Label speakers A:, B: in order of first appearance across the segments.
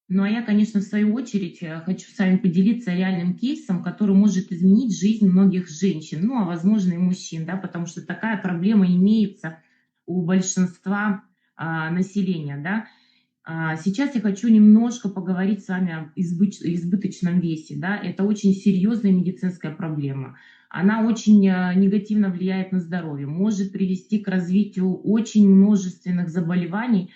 A: Ну, а я, конечно, в свою очередь хочу с вами поделиться реальным кейсом, который может изменить жизнь многих женщин, ну, а возможно и мужчин, да, потому что такая проблема имеется у большинства населения, да. Сейчас я хочу немножко поговорить с вами об избыточном весе, да. Это очень серьезная медицинская проблема. Она очень негативно влияет на здоровье, может привести к развитию очень множественных заболеваний,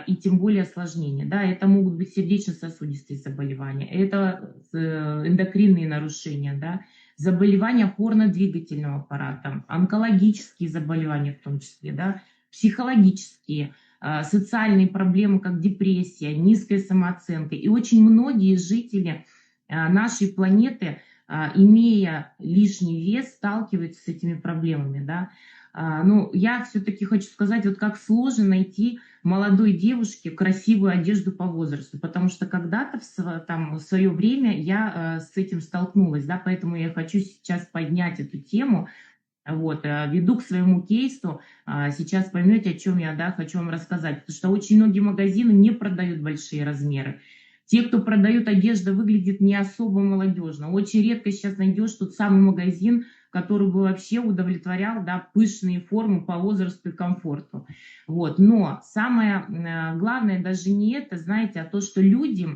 A: и тем более осложнения. Да, это могут быть сердечно-сосудистые заболевания, это эндокринные нарушения, да, заболевания опорно-двигательного аппарата, онкологические заболевания в том числе, да, психологические, социальные проблемы, как депрессия, низкая самооценка. И очень многие жители нашей планеты, имея лишний вес, сталкиваются с этими проблемами. Да. Ну, я все-таки хочу сказать, вот как сложно найти молодой девушке красивую одежду по возрасту, потому что когда-то в свое время я с этим столкнулась, да, поэтому я хочу сейчас поднять эту тему, вот, веду к своему кейсу, сейчас поймете, о чем я, да, хочу вам рассказать, потому что очень многие магазины не продают большие размеры. Те, кто продают одежду, выглядит не особо молодежно. Очень редко сейчас найдешь тот самый магазин, который бы вообще удовлетворял, да, пышные формы по возрасту и комфорту. Вот. Но самое главное даже не это, знаете, а то, что люди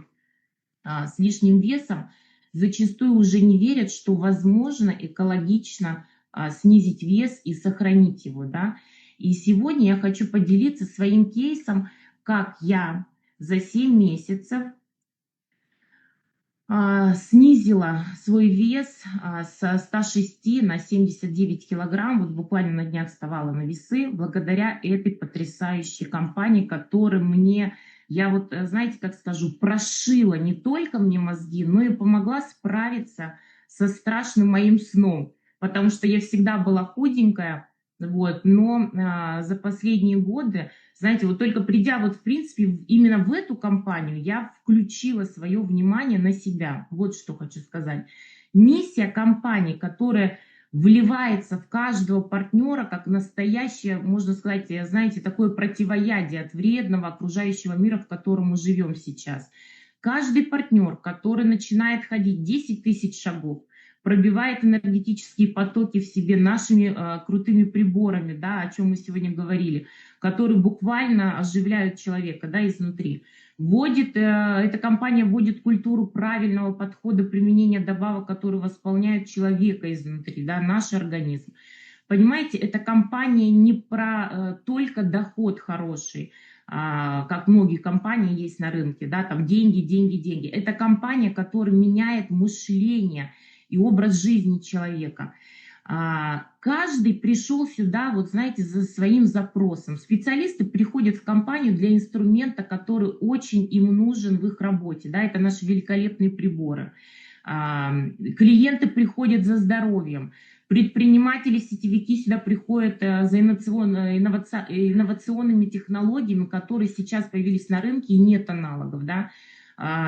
A: с лишним весом зачастую уже не верят, что возможно экологично снизить вес и сохранить его. Да? И сегодня я хочу поделиться своим кейсом, как я за 7 месяцев снизила свой вес со 106 на 79 килограмм. Вот буквально на днях вставала на весы благодаря этой потрясающей компании, которая мне, я вот, знаете, как скажу, прошила не только мне мозги, но и помогла справиться со страшным моим сном. Потому что я всегда была худенькая, вот, но за последние годы, знаете, вот только придя вот в принципе именно в эту компанию, я включила свое внимание на себя. Вот что хочу сказать. Миссия компании, которая вливается в каждого партнера, как настоящее, можно сказать, знаете, такое противоядие от вредного окружающего мира, в котором мы живем сейчас. Каждый партнер, который начинает ходить 10 тысяч шагов, пробивает энергетические потоки в себе нашими крутыми приборами, да, о чем мы сегодня говорили, которые буквально оживляют человека, да, изнутри. Эта компания вводит культуру правильного подхода применения добавок, которые восполняют человека изнутри, да, наш организм. Понимаете, эта компания не про только доход хороший, как многие компании есть на рынке, да, там деньги, деньги, деньги. Это компания, которая меняет мышление и образ жизни человека. Каждый пришел сюда, вот знаете, за своим запросом. Специалисты приходят в компанию для инструмента, который очень им нужен в их работе. Да, это наши великолепные приборы. Клиенты приходят за здоровьем. Предприниматели, сетевики сюда приходят за инновационными технологиями, которые сейчас появились на рынке и нет аналогов. Да?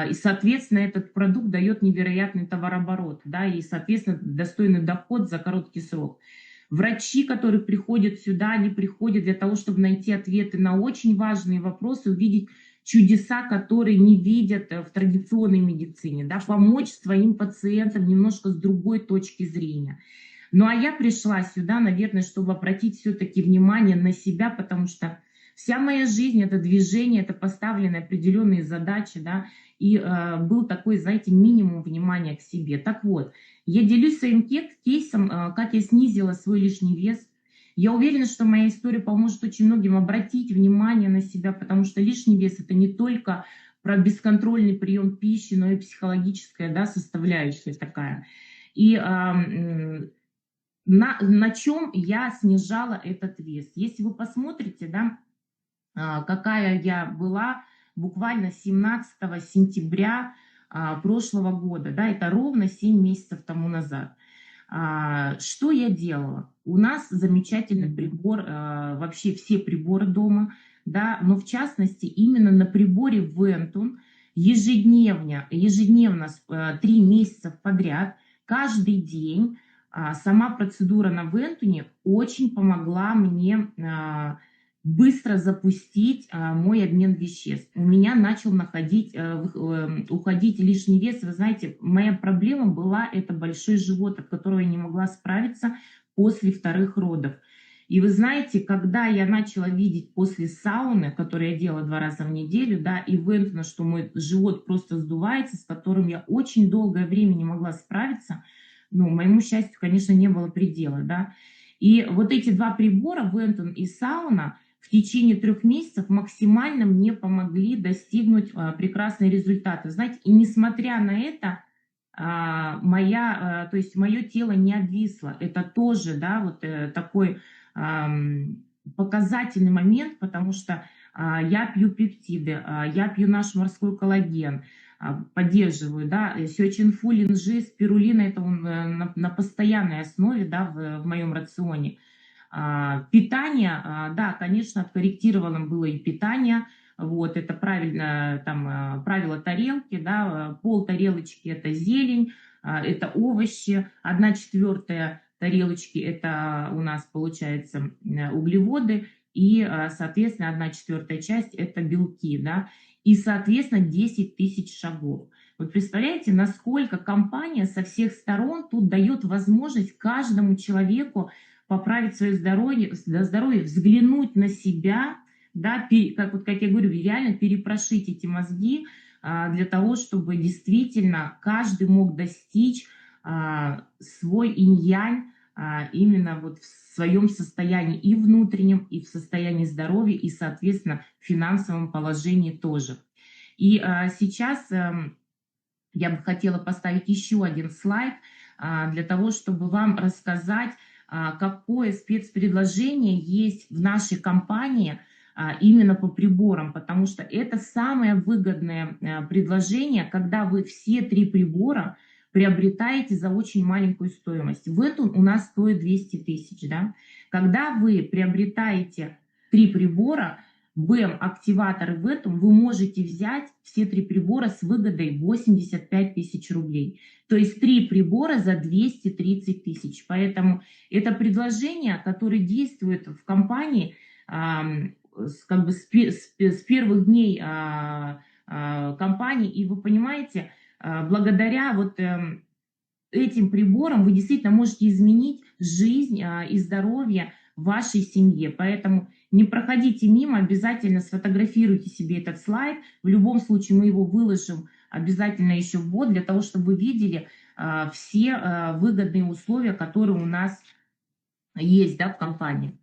A: И, соответственно, этот продукт дает невероятный товарооборот, да, и, соответственно, достойный доход за короткий срок. Врачи, которые приходят сюда, они приходят для того, чтобы найти ответы на очень важные вопросы, увидеть чудеса, которые не видят в традиционной медицине, да, помочь своим пациентам немножко с другой точки зрения. Ну, а я пришла сюда, наверное, чтобы обратить все-таки внимание на себя, потому что вся моя жизнь – это движение, это поставленные определенные задачи, да, и был такой, знаете, минимум внимания к себе. Так вот, я делюсь своим кейсом, как я снизила свой лишний вес. Я уверена, что моя история поможет очень многим обратить внимание на себя, потому что лишний вес – это не только про бесконтрольный прием пищи, но и психологическая, да, составляющая такая. И на чем я снижала этот вес? Если вы посмотрите, да, какая я была буквально 17 сентября прошлого года, да, это ровно 7 месяцев тому назад. Что я делала? У нас замечательный прибор, вообще все приборы дома, да, но в частности именно на приборе Ventun ежедневно 3 месяца подряд, каждый день сама процедура на Вентуне очень помогла мне быстро запустить мой обмен веществ. У меня начал уходить лишний вес. Вы знаете, моя проблема была это большой живот, от которого я не могла справиться после вторых родов. И вы знаете, когда я начала видеть после сауны, которую я делала 2 раза в неделю, да, и Вентона, что мой живот просто сдувается, с которым я очень долгое время не могла справиться, ну, моему счастью, конечно, не было предела, да. И вот эти 2 прибора, Вентон и сауна, в течение 3 месяцев максимально мне помогли достигнуть прекрасные результаты. Знаете, и несмотря на это, то есть мое тело не обвисло. Это тоже, да, вот такой показательный момент, потому что я пью пептиды, я пью наш морской коллаген, поддерживаю, да, сечинфулин, спирулина, это он на постоянной основе, да, в моем рационе. Питание, да, конечно, откорректировано было и питание, вот, это правильно, там, правило тарелки, да, пол тарелочки – это зелень, это овощи, 1/4 тарелочки – это у нас, получается, углеводы, и, соответственно, 1/4 часть – это белки, да, и, соответственно, 10 тысяч шагов. Вот представляете, насколько компания со всех сторон тут дает возможность каждому человеку поправить свое здоровье, взглянуть на себя, да, как я говорю, реально перепрошить эти мозги для того, чтобы действительно каждый мог достичь свой инь-янь именно вот в своем состоянии и внутреннем, и в состоянии здоровья, и, соответственно, в финансовом положении тоже. И сейчас я бы хотела поставить еще один слайд для того, чтобы вам рассказать, какое спецпредложение есть в нашей компании именно по приборам, потому что это самое выгодное предложение, когда вы все 3 прибора приобретаете за очень маленькую стоимость. В этом у нас стоит 200 тысяч. Да? Когда вы приобретаете 3 прибора, БЭМ-активатор в этом, вы можете взять все 3 прибора с выгодой 85 тысяч рублей. То есть 3 прибора за 230 тысяч. Поэтому это предложение, которое действует в компании как бы с первых дней компании. И вы понимаете, благодаря вот этим приборам вы действительно можете изменить жизнь и здоровье вашей семье. Поэтому не проходите мимо, обязательно сфотографируйте себе этот слайд. В любом случае мы его выложим обязательно еще в бот, для того, чтобы вы видели все выгодные условия, которые у нас есть, да, в компании.